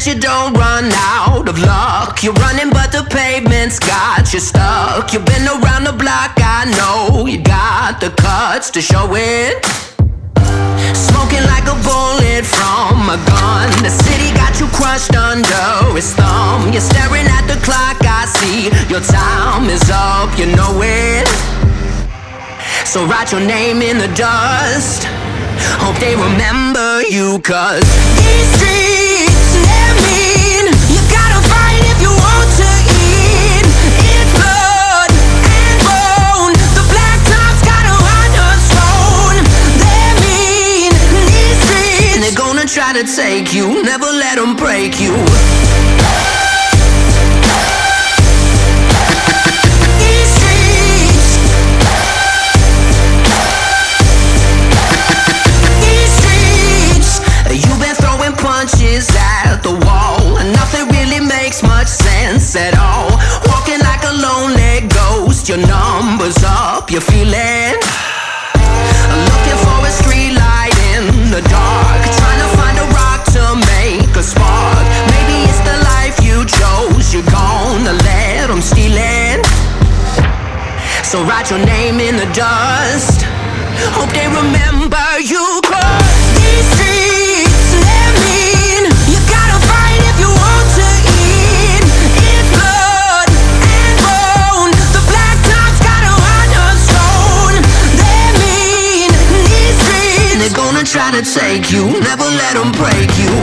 that you don't run out of luck. You're running but the pavement's got you stuck. You've been around the block, I know. You got the cuts to show it. Smoking like a bullet from a gun. The city got you crushed under its thumb. You're staring at the clock, I see. Your time is up, you know it. So write your name in the dust. Hope they remember you, 'cause these streets, they're mean. You gotta fight if you want to eat. It's blood and bone. The blacktop's got a heart of stone. They're mean, these streets. And they're gonna try to take you, never let them break you. Punches at the wall, and nothing really makes much sense at all. Walking like a lonely ghost, your number's up, you're feeling. Looking for a street light in the dark, trying to find a rock to make a spark. Maybe it's the life you chose, you're gonna let them steal it. So write your name in the dust. Hope they remember you, 'cause these streets, they're mean. You gotta fight if you want to eat. It's blood and bone. The blacktop's got a heart of stone. They're mean, these streets. And they're gonna try to take you, never let them break you.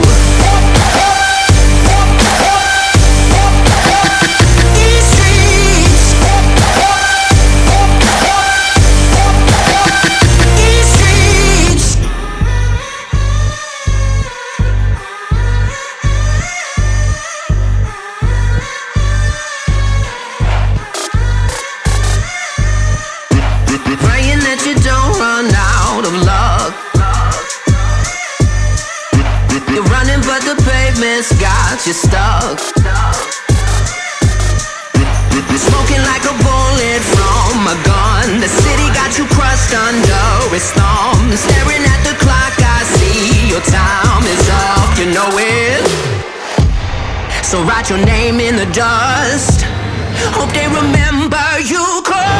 Praying that you don't run out of luck. You're running but the pavement's got you stuck. Smoking like a bullet from a gun. The city got you crushed under its thumb. Staring at the clock, I see your time is up, you know it. So write your name in the dust. Hope they remember you, 'cause